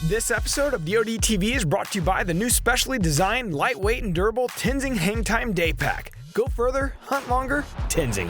This episode of DoD TV is brought to you by the new specially designed, lightweight, and durable Tenzing Hang Time Day Pack. Go further, hunt longer, Tenzing.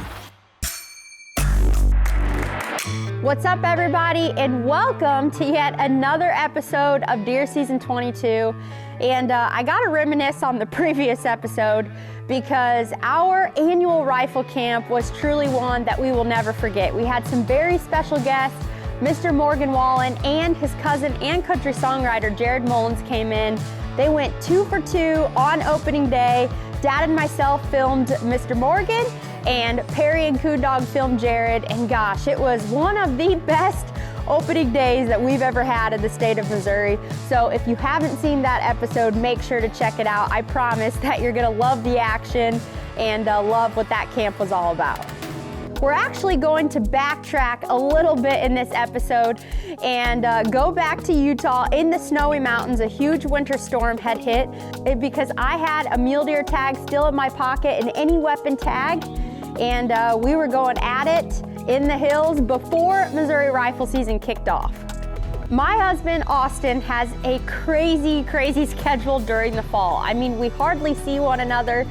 What's up, everybody, and welcome to yet another episode of Deer Season 22. And I gotta reminisce on the previous episode because our annual rifle camp was truly one that we will never forget. We had some very special guests. Mr. Morgan Wallen and his cousin and country songwriter Jared Mullins came in. They went 2 for 2 on opening day. Dad and myself filmed Mr. Morgan, and Perry and Coon Dog filmed Jared, and gosh, it was one of the best opening days that we've ever had in the state of Missouri. So if you haven't seen that episode, make sure to check it out. I promise that you're gonna love the action and love what that camp was all about. We're actually going to backtrack a little bit in this episode and go back to Utah in the snowy mountains. A huge winter storm had hit because I had a mule deer tag still in my pocket and any weapon tag, and we were going at it in the hills before Missouri rifle season kicked off. My husband, Austin, has a crazy schedule during the fall. I mean, we hardly see one another.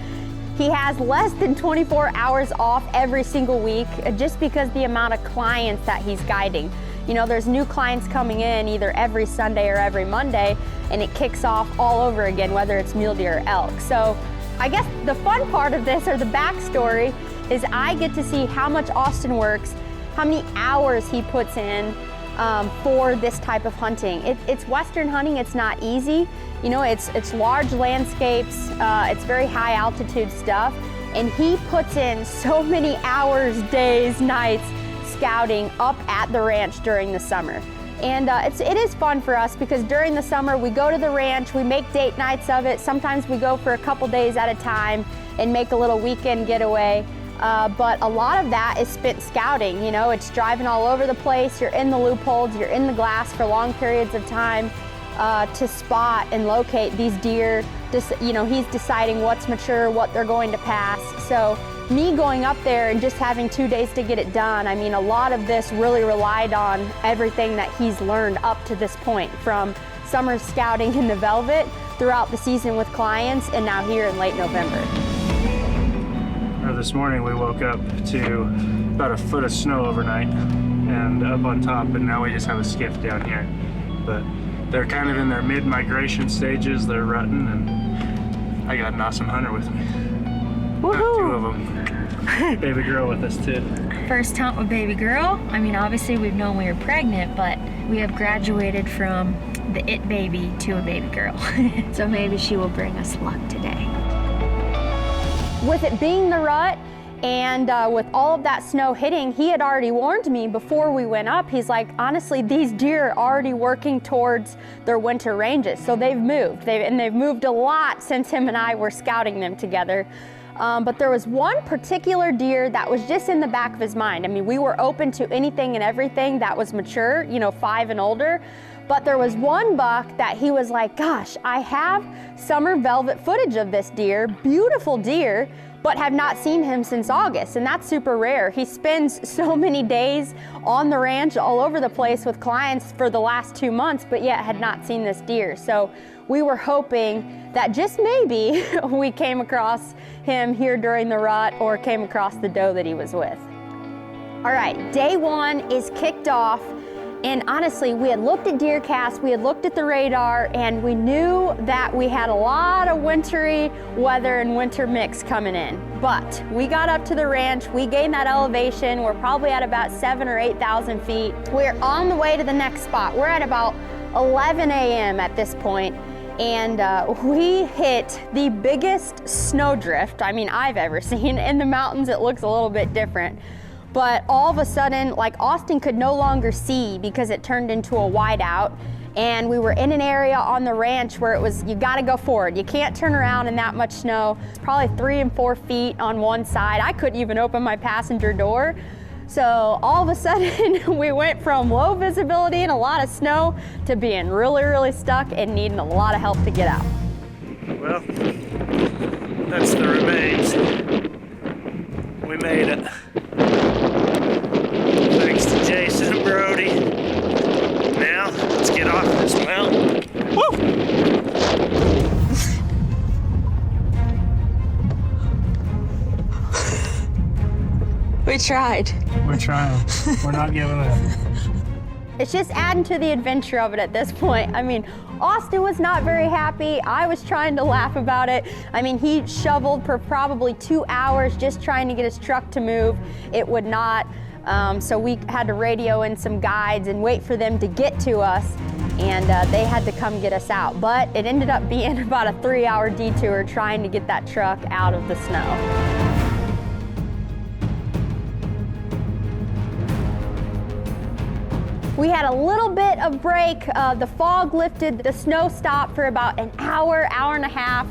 He has less than 24 hours off every single week just because the amount of clients that he's guiding. You know, there's new clients coming in either every Sunday or every Monday, and it kicks off all over again, whether it's mule deer or elk. So I guess the fun part of this, or the backstory, is I get to see how much Austin works, how many hours he puts in for this type of hunting. It's Western hunting, it's not easy. You know, it's large landscapes, it's very high altitude stuff, and he puts in so many hours, days, nights, scouting up at the ranch during the summer. And it is fun for us because during the summer we go to the ranch, we make date nights of it. Sometimes we go for a couple days at a time and make a little weekend getaway. But a lot of that is spent scouting. You know, it's driving all over the place. You're in the loopholes, you're in the glass for long periods of time to spot and locate these deer. You know, he's deciding what's mature, what they're going to pass. So me going up there and just having 2 days to get it done, I mean, a lot of this really relied on everything that he's learned up to this point, from summer scouting in the velvet, throughout the season with clients, and now here in late November. This morning we woke up to about a foot of snow overnight and up on top, and now we just have a skiff down here. But they're kind of in their mid-migration stages. They're rutting, and I got an awesome hunter with me. Woohoo! 2 of them. Baby girl with us too. First hunt with baby girl. I mean, obviously we've known we were pregnant, but we have graduated from the it baby to a baby girl. So maybe she will bring us luck today. With it being the rut and with all of that snow hitting, he had already warned me before we went up. He's like, honestly, these deer are already working towards their winter ranges. So they've moved, they've moved a lot since him and I were scouting them together. But there was one particular deer that was just in the back of his mind. I mean, we were open to anything and everything that was mature, you know, 5 and older. But there was one buck that he was like, gosh, I have summer velvet footage of this deer, beautiful deer, but have not seen him since August, and that's super rare. He spends so many days on the ranch all over the place with clients for the last 2 months, but yet had not seen this deer. So we were hoping that just maybe we came across him here during the rut or came across the doe that he was with. All right, day 1 is kicked off. And honestly, we had looked at DeerCast, we had looked at the radar, and we knew that we had a lot of wintry weather and winter mix coming in. But we got up to the ranch, we gained that elevation, we're probably at about 7,000 or 8,000 feet. We're on the way to the next spot. We're at about 11 a.m. at this point, and we hit the biggest snowdrift, I mean, I've ever seen. In the mountains, it looks a little bit different. But all of a sudden, like, Austin could no longer see because it turned into a whiteout. And we were in an area on the ranch where it was, you gotta go forward. You can't turn around in that much snow. It's probably 3 and 4 feet on one side. I couldn't even open my passenger door. So all of a sudden, we went from low visibility and a lot of snow to being really stuck and needing a lot of help to get out. Well, that's the remains. We made it. Thanks to Jason and Brody. Now, let's get off this mountain tried. We're trying. We're not giving up. It's just adding to the adventure of it at this point. I mean, Austin was not very happy. I was trying to laugh about it. I mean, he shoveled for probably 2 hours just trying to get his truck to move. It would not. So we had to radio in some guides and wait for them to get to us, and they had to come get us out. But it ended up being about a 3-hour detour trying to get that truck out of the snow. We had a little bit of break. The fog lifted, the snow stopped for about an hour, hour and a half.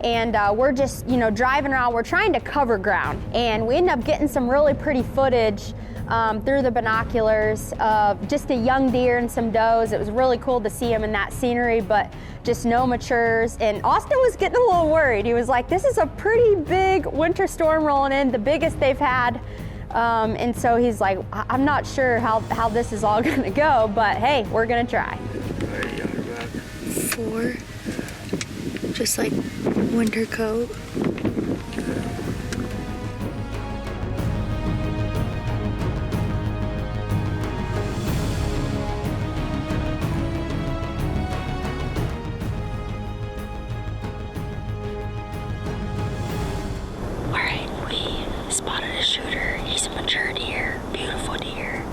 And we're just, driving around. We're trying to cover ground. And we ended up getting some really pretty footage through the binoculars of just a young deer and some does. It was really cool to see them in that scenery, but just no matures. And Austin was getting a little worried. He was like, this is a pretty big winter storm rolling in, the biggest they've had. And so he's like, I'm not sure how this is all gonna go, but hey, we're gonna try. 4, just like winter coat. Spotted a shooter. He's a mature deer, beautiful deer.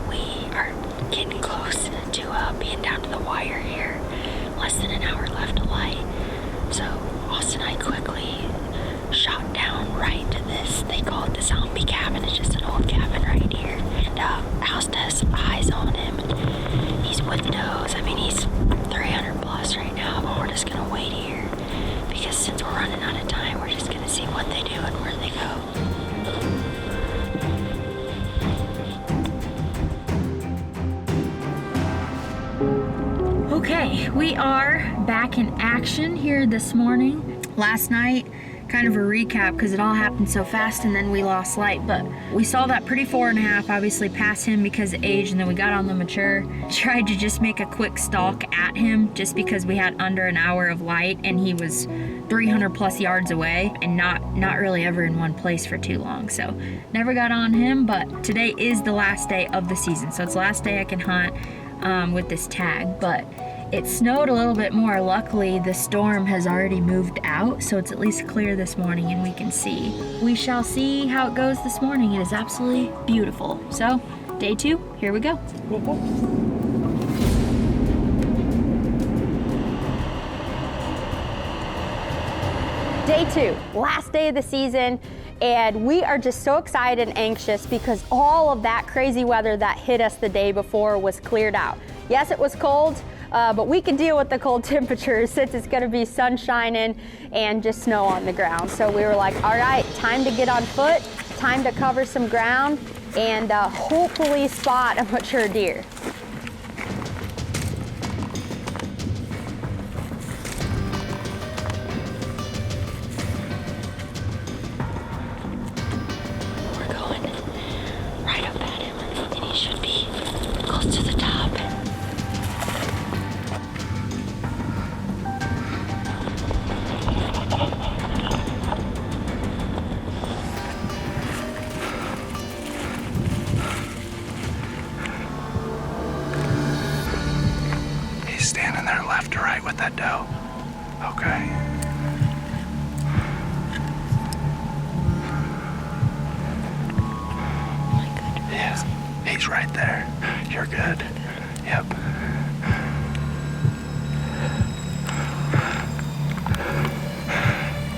We are getting close to being down to the wire here. Less than an hour left to light. So Austin and I quickly shot down right to this. They call it the zombie cabin. It's just an old cabin right here. And Austin has eyes on him. And he's with does. I mean, he's 300 plus right now, but we're just gonna wait here because since we're running out of time, we're just gonna see what they do and where they go. Okay, we are back in action here this morning. Last night, kind of a recap because it all happened so fast and then we lost light, but we saw that pretty 4.5, obviously past him because of age, and then we got on the mature. Tried to just make a quick stalk at him just because we had under an hour of light and he was 300 plus yards away and not really ever in one place for too long. So never got on him, but today is the last day of the season. So it's the last day I can hunt with this tag, but it snowed a little bit more. Luckily, the storm has already moved out, so it's at least clear this morning and we can see. We shall see how it goes this morning. It is absolutely beautiful. So, day 2, here we go. Day 2, last day of the season, and we are just so excited and anxious because all of that crazy weather that hit us the day before was cleared out. Yes, it was cold, but we can deal with the cold temperatures since it's gonna be sun shining and just snow on the ground. So we were like, all right, time to get on foot, time to cover some ground, and hopefully spot a mature deer. We're going right up at him, and he should be close to the top. Standing there left to right with that doe. Okay. Yeah, he's right there. You're good. Yep.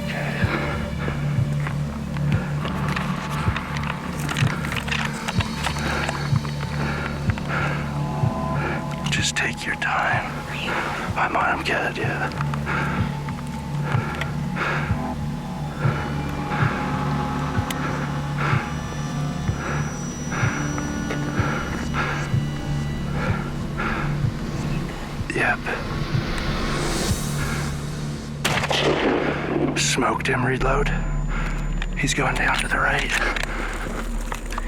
Okay. Just take your time. I'm good, yeah. Yep. Smoked him, reload. He's going down to the right.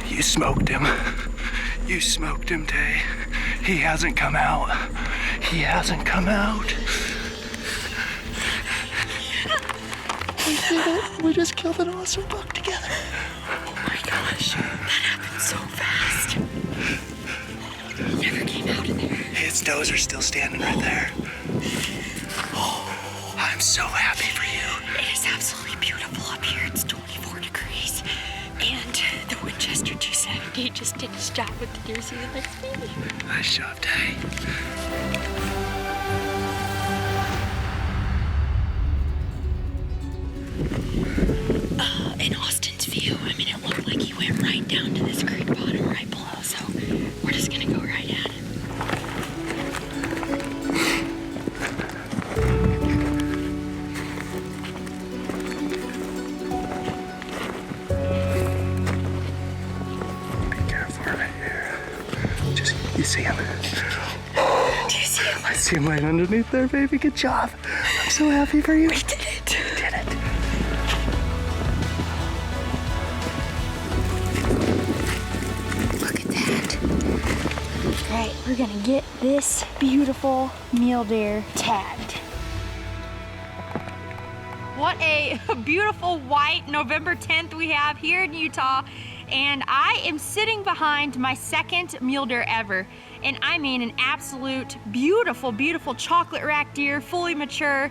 You smoked him. You smoked him, Tay. He hasn't come out. He hasn't come out. We did it. We just killed an awesome buck together. Oh my God. gosh, that happened so fast. He never came out of there. His does are still standing right there. Oh, I'm so happy for you. It is absolutely beautiful up here. It's 24 degrees. And the Winchester 270 just did his job with the deer season XP. Nice job, Tay. In Austin's view, I mean, it looked like he went right down to this creek bottom right below, so we're just gonna go right at it. Be careful right here. Just, you see him? Do you see him? I see him right underneath there, baby. Good job. I'm so happy for you. We did it. We did it. Look at that. All right, we're gonna get this beautiful mule deer tagged. What a beautiful white November 10th we have here in Utah. And I am sitting behind my second mule deer ever. And I mean an absolute beautiful, beautiful chocolate rack deer, fully mature.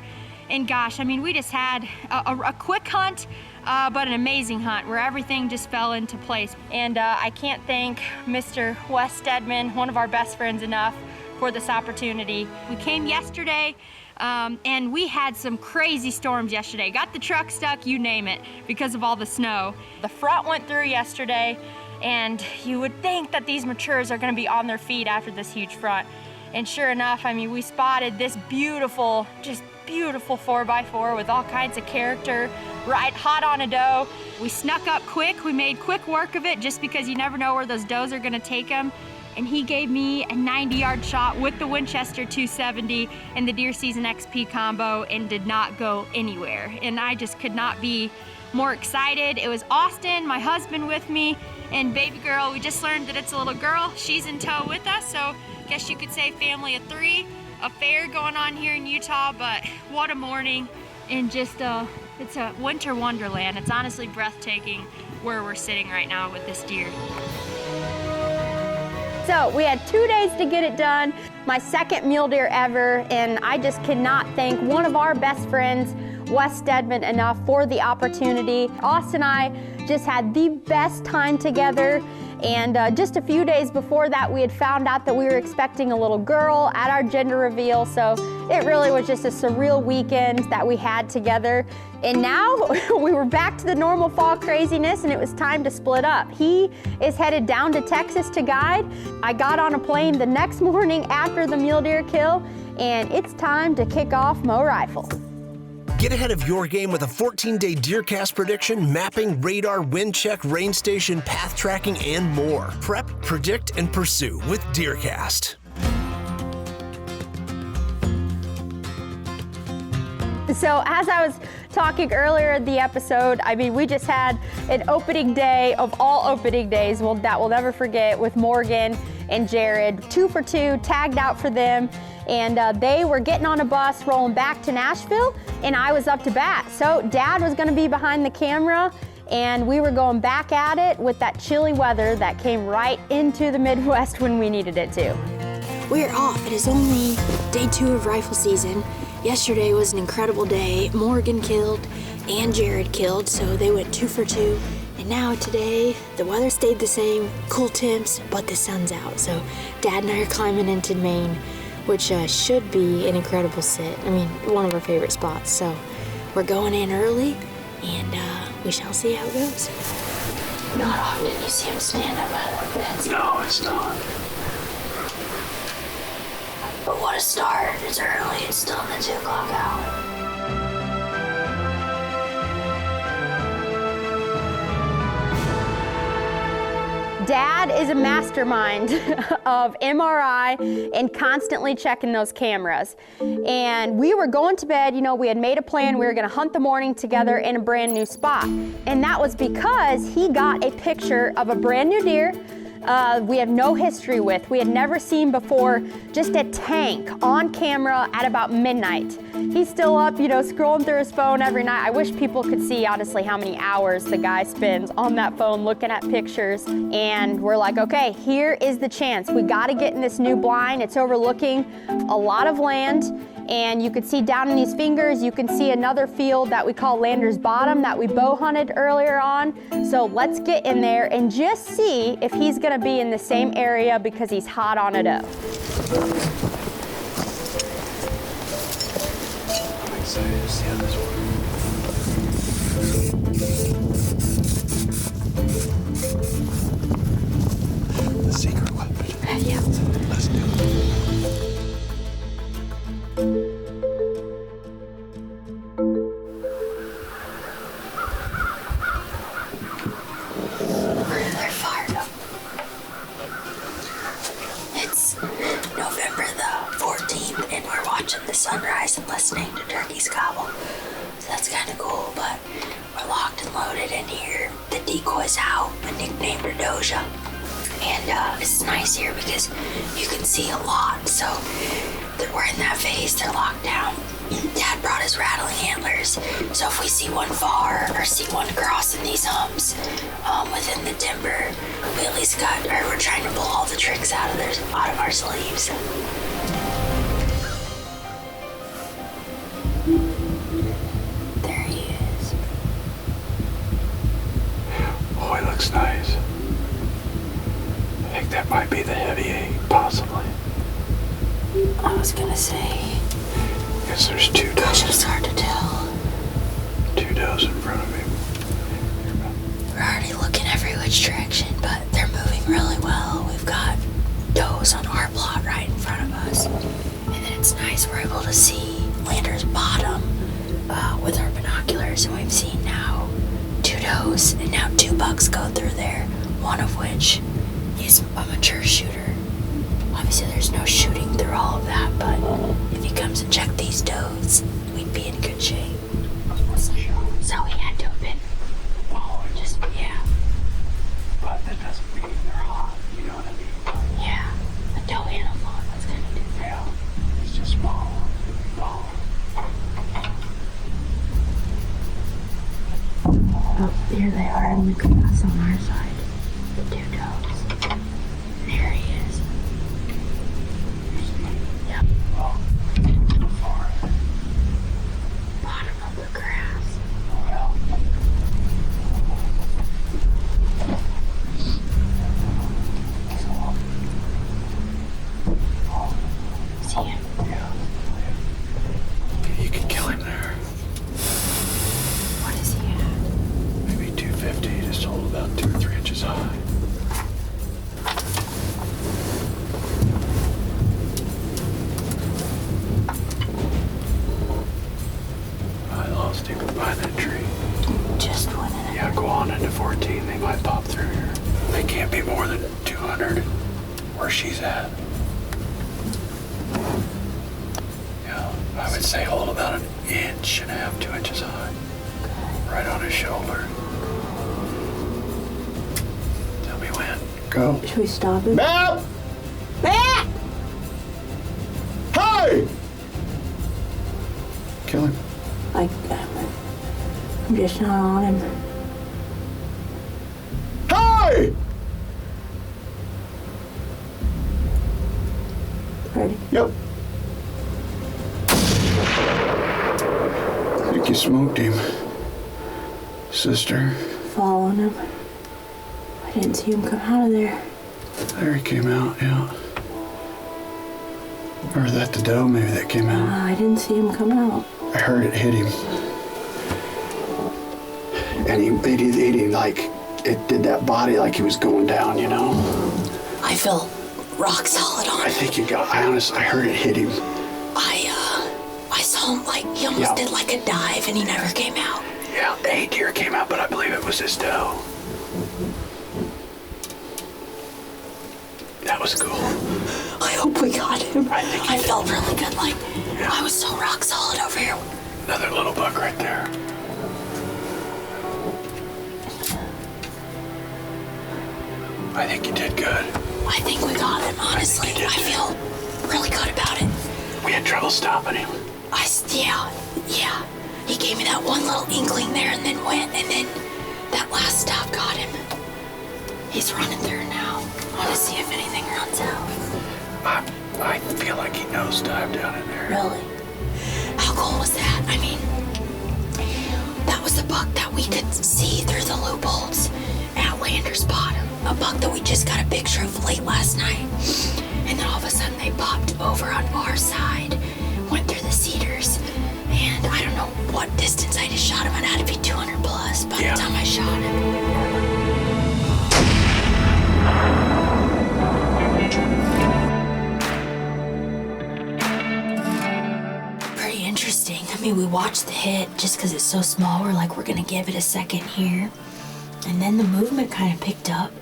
And gosh, I mean, we just had a quick hunt, but an amazing hunt where everything just fell into place. And I can't thank Mr. Wes Stedman, one of our best friends, enough for this opportunity. We came yesterday, and we had some crazy storms yesterday. Got the truck stuck, you name it, because of all the snow. The front went through yesterday, and you would think that these matures are gonna be on their feet after this huge front. And sure enough, I mean, we spotted this beautiful, just beautiful 4x4 with all kinds of character, right hot on a doe. We snuck up quick, we made quick work of it just because you never know where those does are gonna take them. And he gave me a 90-yard shot with the Winchester 270 and the Deer Season XP combo and did not go anywhere. And I just could not be more excited. It was Austin, my husband with me, and baby girl. We just learned that it's a little girl. She's in tow with us, so guess you could say family of 3. A fair going on here in Utah, but what a morning. And just, it's a winter wonderland. It's honestly breathtaking where we're sitting right now with this deer. So we had 2 days to get it done, my second mule deer ever, and I just cannot thank one of our best friends, Wes Stedman, enough for the opportunity. Austin and I just had the best time together, and just a few days before that, we had found out that we were expecting a little girl at our gender reveal, so it really was just a surreal weekend that we had together. And now we were back to the normal fall craziness, and it was time to split up. He is headed down to Texas to guide. I got on a plane the next morning after the mule deer kill, and it's time to kick off Mo Rifle. Get ahead of your game with a 14-day DeerCast prediction, mapping, radar, wind check, rain station, path tracking, and more. Prep, predict, and pursue with DeerCast. So as I was talking earlier in the episode, I mean, we just had an opening day of all opening days that we'll never forget with Morgan and Jared. 2 for 2, tagged out for them. And they were getting on a bus, rolling back to Nashville, and I was up to bat. So Dad was gonna be behind the camera, and we were going back at it with that chilly weather that came right into the Midwest when we needed it to. We're off. It is only day 2 of rifle season. Yesterday was an incredible day. Morgan killed and Jared killed, so they went 2 for 2. And now today, the weather stayed the same, cool temps, but the sun's out. So Dad and I are climbing into Maine, which should be an incredible sit. I mean, one of our favorite spots. So we're going in early, and we shall see how it goes. Not often you see him stand up out of the bed. No, it's not. But what a start. It's early. It's still in the 2 o'clock hour. Dad is a mastermind of MRI and constantly checking those cameras. And we were going to bed, you know, we had made a plan, we were gonna hunt the morning together in a brand new spot. And that was because he got a picture of a brand new deer we have no history with. We had never seen before just a tank on camera at about midnight. He's still up, you know, scrolling through his phone every night. I wish people could see, honestly, how many hours the guy spends on that phone looking at pictures. And we're like, okay, here is the chance. We got to get in this new blind. It's overlooking a lot of land. And you can see down in these fingers, you can see another field that we call Lander's Bottom that we bow hunted earlier on. So let's get in there and just see if he's gonna be in the same area because he's hot on a doe. I'm excited to see how this works. The secret weapon. Yeah. Let's do it. They're fired up. It's November the 14th and we're watching the sunrise and listening to turkeys gobble. So that's kind of cool, but we're locked and loaded in here. The decoy's out. I nicknamed her Doja. And it's nice here because you can see a lot. So we're in that phase, they're locked down. Dad brought his rattling antlers. So if we see one far or see one crossing these humps within the timber, we at least we're trying to pull all the tricks out of our sleeves. There he is. Oh, he looks nice. I think that might be the heavy 8, possibly. I was gonna say, Guess there's 2 gosh, does. it's hard to tell. 2 does in front of me. We're already looking every which direction, but they're moving really well. We've got does on our plot right in front of us. And then it's nice we're able to see Lander's Bottom with our binoculars, and we've seen now 2 does and now 2 bucks go through there, one of which is a mature shooter. Obviously there's no shooting through all of that, but if he comes and checked these does, we'd be in good shape. So he had to have been just, yeah. But that doesn't mean they're hot, you know what I mean? Yeah, a doe and a fawn, that's kind of different. Yeah, it's just small. Oh, here they are in the grass on our side. The 2 does. There he is. Yep. Oh, far. Bottom of the grass. Well. See him? Yeah. You can kill him there. What is he at? Maybe 250, just hold about 2 or 3 inches high. I lost him behind that tree. Just went in. Yeah, go on into 14. They might pop through here. They can't be more than 200 where she's at. Yeah, I would say hold about 1.5 inches, 2 inches high. Right on his shoulder. Tell me when. Go. Should we stop him? Matt! Matt! Hey! Kill him. I'm just not on him. Hey! Ready? Yep. I think you smoked him. Sister. Following him. I didn't see him come out of there. There he came out, yeah. Or is that the doe maybe that came out? I didn't see him come out. I heard it hit him. And he like, it did that body like he was going down, you know? I feel rock solid on I him. think I heard it hit him. I saw him like, he almost did like a dive and he never came out. Yeah, a deer came out, but I believe it was his doe. That was cool. I hope we got him. I think I felt really good, like, Yeah. I was so rock solid over here. Another little buck right there. I think you did good. I think we got him, honestly. I feel really good about it. We had trouble stopping him. Yeah. He gave me that one little inkling there and then went, and then that last stop got him. He's running through now. I want to see if anything runs out. I feel like he nosedived down in there. Really? How cool was that? I mean, that was the buck that we could see through the loopholes at Lander's Bottom. A buck that we just got a picture of late last night. And then all of a sudden they popped over on our side, went through the cedars, and I don't know what distance I just shot him. It had to be 200 plus by the time I shot him. Pretty interesting. I mean, we watched the hit just because it's so small. We're like, we're gonna give it a second here. And then the movement kind of picked up.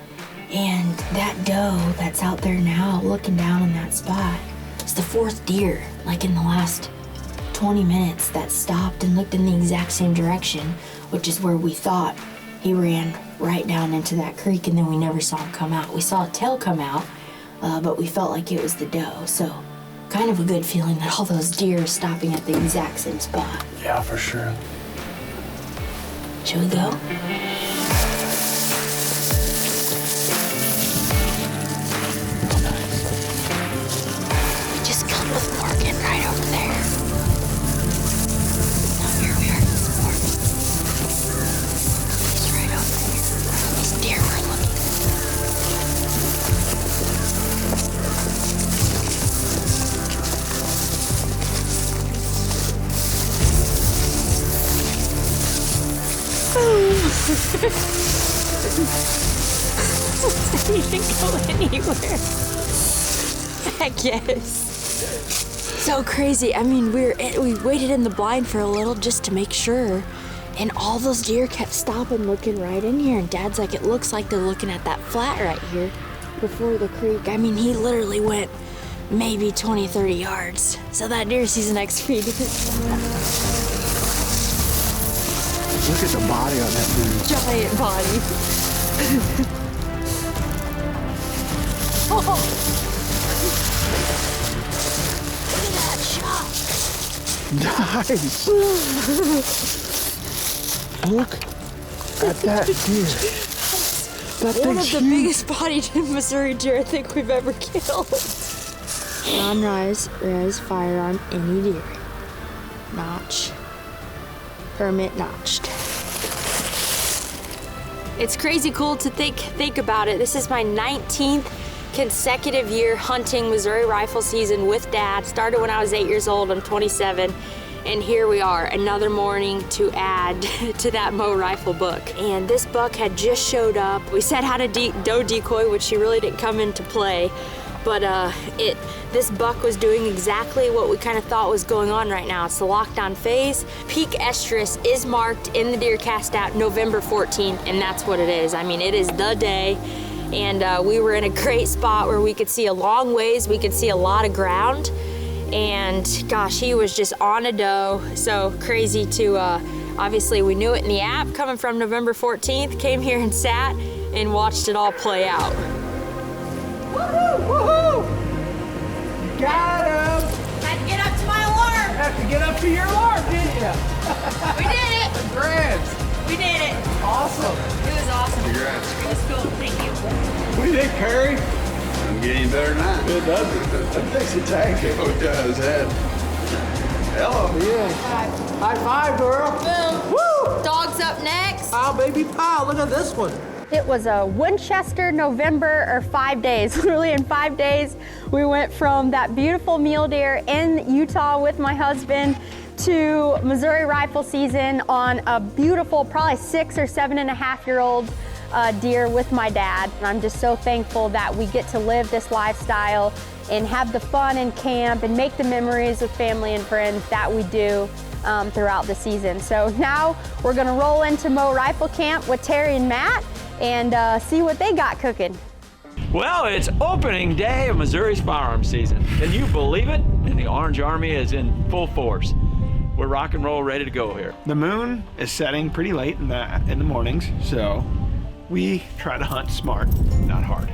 And that doe that's out there now looking down in that spot is the fourth deer, like in the last 20 minutes, that stopped and looked in the exact same direction, which is where we thought he ran right down into that creek, and then we never saw him come out. We saw a tail come out, but we felt like it was the doe. So kind of a good feeling that all those deer are stopping at the exact same spot. Yeah, for sure. Should we go? With Morgan right over there. Now here we are this morning. He's right over there. These deer were looking. He didn't go anywhere. Heck yes. So crazy. I mean, we waited in the blind for a little just to make sure, and all those deer kept stopping, looking right in here, and Dad's like, it looks like they're looking at that flat right here before the creek. I mean, he literally went maybe 20, 30 yards. So that deer sees an next feed. Look at the body on that dude. Giant body. Oh. Nice. Look at that deer. That one of the biggest bodied Missouri deer I think we've ever killed. Non-rise, firearm, any deer. Notch. Permit notched. It's crazy cool to think about it. This is my 19th consecutive year hunting Missouri rifle season with Dad. Started when I was 8 years old. I'm 27, and here we are, another morning to add to that Mo rifle book. And this buck had just showed up. We set out a doe decoy, which she really didn't come into play, but this buck was doing exactly what we kind of thought was going on right now. It's the lockdown phase. Peak estrus is marked in the DeerCast app November 14th, and that's what it is. I mean, it is the day. And we were in a great spot where we could see a long ways, we could see a lot of ground, and gosh, he was just on a doe. So crazy to, obviously we knew it in the app coming from November 14th, came here and sat and watched it all play out. Woohoo! Woohoo! Got him! Had to get up to my alarm. Have to get up to your alarm, didn't you? We did it. Congrats! We did it. Awesome. It was awesome. Congrats. It was cool. Thank you. What do you think, Perry? I'm getting better now. It does. That makes it tanky. Oh, it does. That. Hello. Yeah. High five, girl. Boom. Woo! Dog's up next. Oh, baby pile. Look at this one. It was a Winchester November, or 5 days. Literally in 5 days, we went from that beautiful mule deer in Utah with my husband to Missouri rifle season on a beautiful, probably 6 or 7.5-year-old deer with my dad. And I'm just so thankful that we get to live this lifestyle and have the fun in camp and make the memories with family and friends that we do throughout the season. So now we're gonna roll into Mo Rifle Camp with Terry and Matt and see what they got cooking. Well, it's opening day of Missouri's firearm season. Can you believe it? And the Orange Army is in full force. We're rock and roll, ready to go here. The moon is setting pretty late in the mornings, so We try to hunt smart, not hard.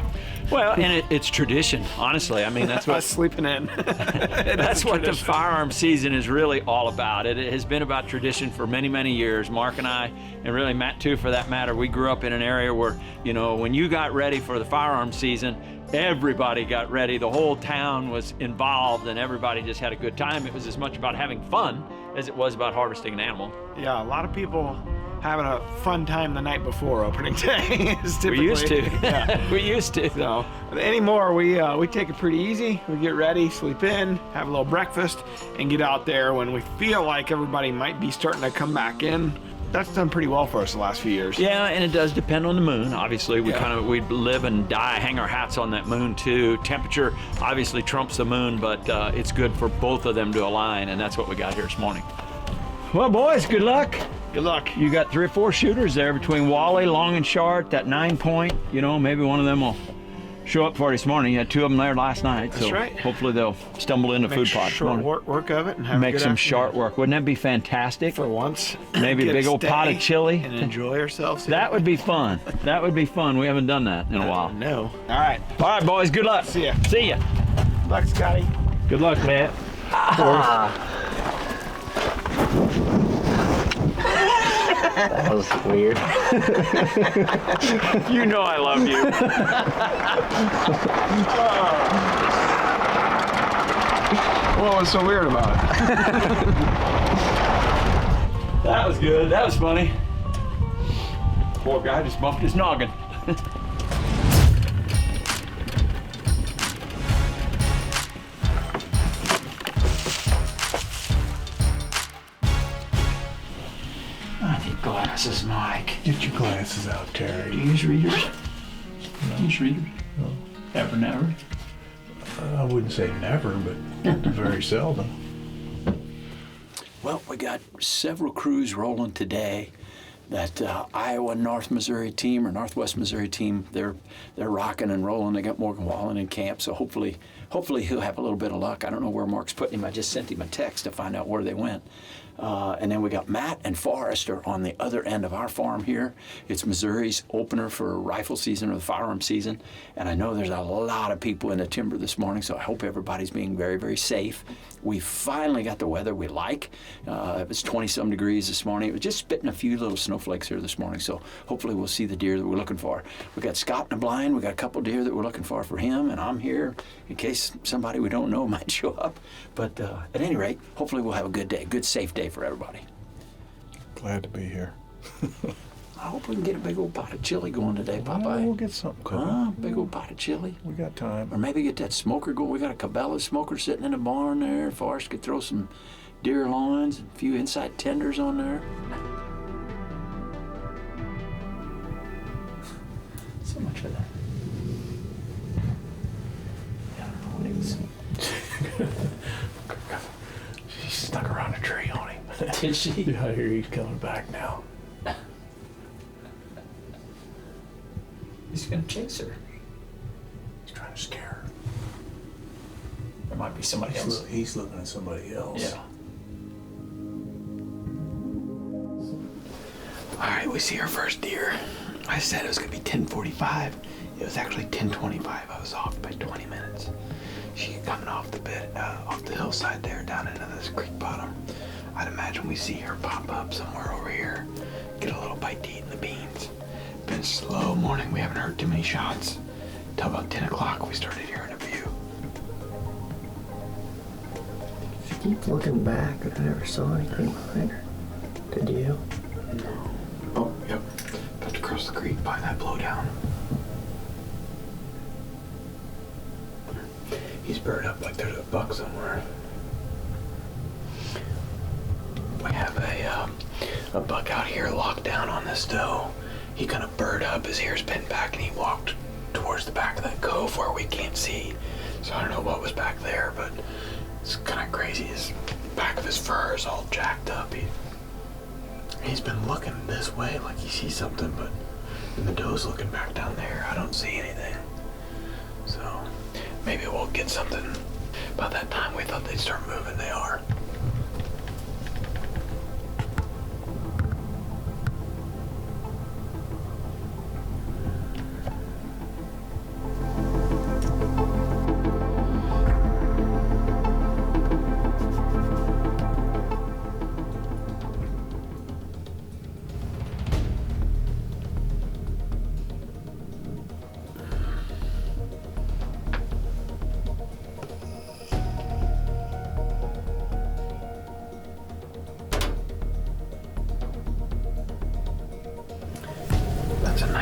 Well, and it's tradition, honestly. I mean, that's what Us sleeping in. that's what the firearm season is really all about. It has been about tradition for many, many years. Mark and I, and really Matt too, for that matter, we grew up in an area where, you know, when you got ready for the firearm season, everybody got ready. The whole town was involved, and everybody just had a good time. It was as much about having fun as it was about harvesting an animal. Yeah, a lot of people having a fun time the night before opening day. Is typically, We used to. Yeah. We used to. So anymore, we take it pretty easy. We get ready, sleep in, have a little breakfast, and get out there when we feel like everybody might be starting to come back in. That's done pretty well for us the last few years. Yeah, and it does depend on the moon. Obviously, we live and die, hang our hats on that moon too. Temperature obviously trumps the moon, but it's good for both of them to align, and that's what we got here this morning. Well, boys, good luck. Good luck. You got 3 or 4 shooters there between Wally, long and short, that 9-point. You know, maybe one of them will show up for you this morning. You had 2 of them there last night. That's so right. Hopefully they'll stumble into food plot. Short work of it and have Make a good some afternoon. short work. Wouldn't that be fantastic? For once. Maybe a Get big old stay pot of chili. and enjoy ourselves. That would be fun. That would be fun. We haven't done that in a while. No. All right. All right, boys. Good luck. See ya. See ya. Good luck, Scotty. Good luck, Matt. That was weird. You know I love you. What was so weird about it? That was good. That was funny. Poor guy just bumped his noggin. I need glasses, Mike. Get your glasses out, Terry. Do you use readers? No. Do you use readers? No. Ever, never? I wouldn't say never, but very seldom. Well, we got several crews rolling today. That Iowa North Missouri team or Northwest Missouri team, they're rocking and rolling. They got Morgan Wallen in camp, so hopefully he'll have a little bit of luck. I don't know where Mark's putting him. I just sent him a text to find out where they went. And then we got Matt and Forrest are on the other end of our farm here. It's Missouri's opener for rifle season or the firearm season. And I know there's a lot of people in the timber this morning, so I hope everybody's being very, very safe. We finally got the weather we like. It was 20-some degrees this morning. It was just spitting a few little snowflakes here this morning, so hopefully we'll see the deer that we're looking for. We got Scott in the blind. We got a couple deer that we're looking for him, and I'm here in case somebody we don't know might show up. But at any rate, hopefully we'll have a good day, good safe day for everybody. Glad to be here. I hope we can get a big old pot of chili going today, Popeye. We'll get something cooking. Big old pot of chili. We got time. Or maybe get that smoker going. We got a Cabela smoker sitting in the barn there. Forrest could throw some deer loins and a few inside tenders on there. So much for that. Yeah, what is She stuck around a tree on him. Did she? Yeah, I hear he's coming back now. He's gonna chase her. He's trying to scare her. There might be somebody else. He's looking at somebody else. Yeah. All right, we see our first deer. I said it was gonna be 10:45. It was actually 10:25. I was off by 20 minutes. She's coming off the hillside there, down into this creek bottom. I'd imagine we see her pop up somewhere over here, get a little bite to eat in the beans. Been a slow morning. We haven't heard too many shots. Till about 10 o'clock, we started hearing a few. She keeps looking back, but I never saw anything behind her. Did you? Oh, yep. About to cross the creek by that blowdown. He's bird up like there's a buck somewhere. We have a buck out here locked down on this doe. He kind of bird up, his ears bent back, and he walked towards the back of that cove where we can't see. So I don't know what was back there, but it's kind of crazy. His back of his fur is all jacked up. He's been looking this way like he sees something, but the doe's looking back down there. I don't see anything. So maybe we'll get something. About that time we thought they'd start moving. They are.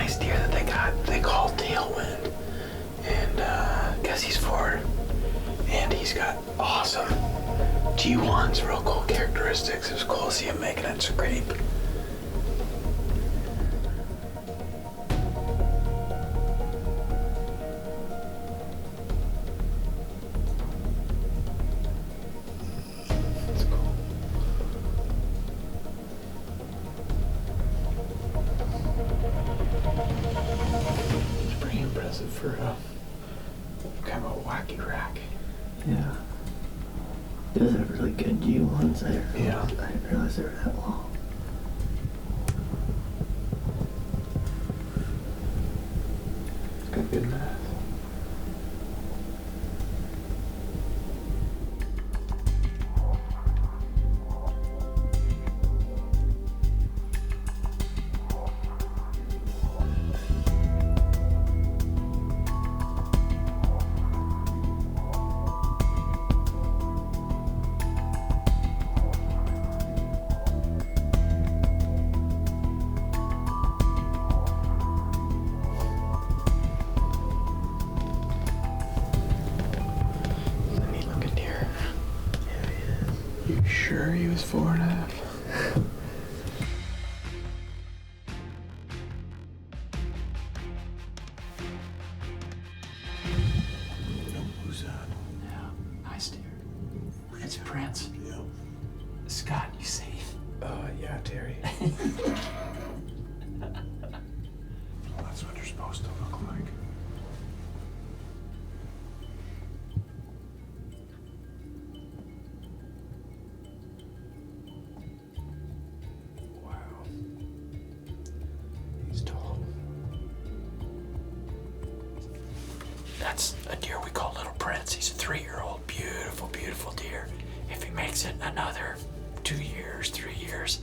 nice deer that they call tailwind. And guess he's forward. And he's got awesome G1s, real cool characteristics. It was cool to see him making that scrape. That's cool. It's pretty impressive for kind of a wacky rack. Yeah. It does have really good G1s there. Yeah. I didn't realize they were that long. It's got good math. You sure he was 4.5? Who's that? Yeah, nice deer. It's Prince. Yeah. Scott, you see? Yeah, Terry. That's what they're supposed to look like. Wow. He's tall. That's a deer we call Little Prince. He's a 3-year-old, beautiful, beautiful deer. If he makes it another 2 years, 3 years,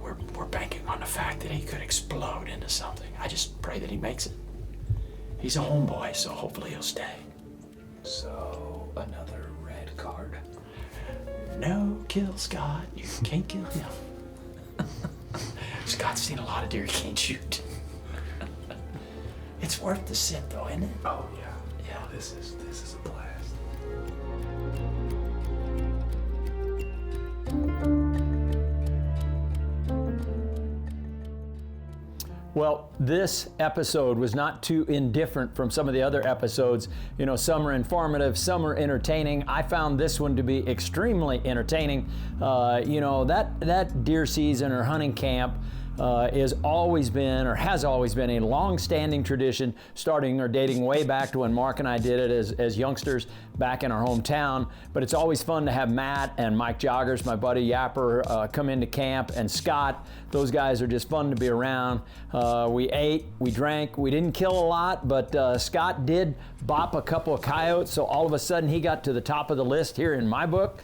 we're banking on the fact that he could explode into something. I just pray that he makes it. He's a homeboy, so hopefully he'll stay. So, another red card. No kill, Scott. You can't kill him. Scott's seen a lot of deer he can't shoot. It's worth the sit, though, isn't it? Oh, yeah. Yeah, this is a blast. Well, this episode was not too indifferent from some of the other episodes. You know, some are informative, some are entertaining. I found this one to be extremely entertaining. You know, that deer season or hunting camp has always been a long-standing tradition, starting or dating way back to when Mark and I did it as youngsters back in our hometown. But it's always fun to have Matt and Mike Joggers, my buddy Yapper, come into camp, and Scott. Those guys are just fun to be around. We ate, we drank, we didn't kill a lot, but Scott did bop a couple of coyotes, so all of a sudden he got to the top of the list here in my book.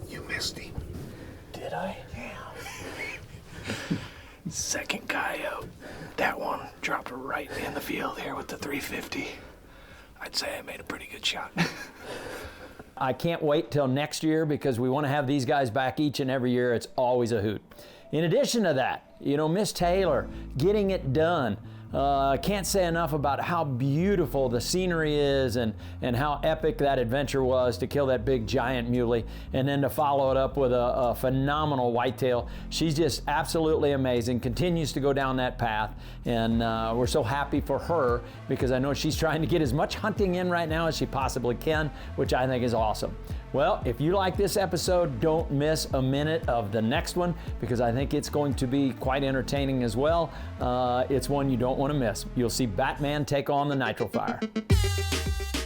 You missed him. Did I? Second coyote. That one dropped right in the field here with the 350. I'd say I made a pretty good shot. I can't wait till next year because we want to have these guys back each and every year. It's always a hoot. In addition to that, you know, Miss Taylor getting it done. I can't say enough about how beautiful the scenery is and how epic that adventure was to kill that big giant muley and then to follow it up with a phenomenal whitetail. She's just absolutely amazing, continues to go down that path, and we're so happy for her because I know she's trying to get as much hunting in right now as she possibly can, which I think is awesome. Well, if you like this episode, don't miss a minute of the next one because I think it's going to be quite entertaining as well. It's one you don't want to miss. You'll see Batman take on the nitro fire.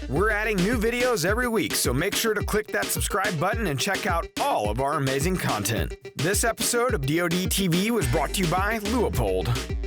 We're adding new videos every week, so make sure to click that subscribe button and check out all of our amazing content. This episode of DoD TV was brought to you by Leupold.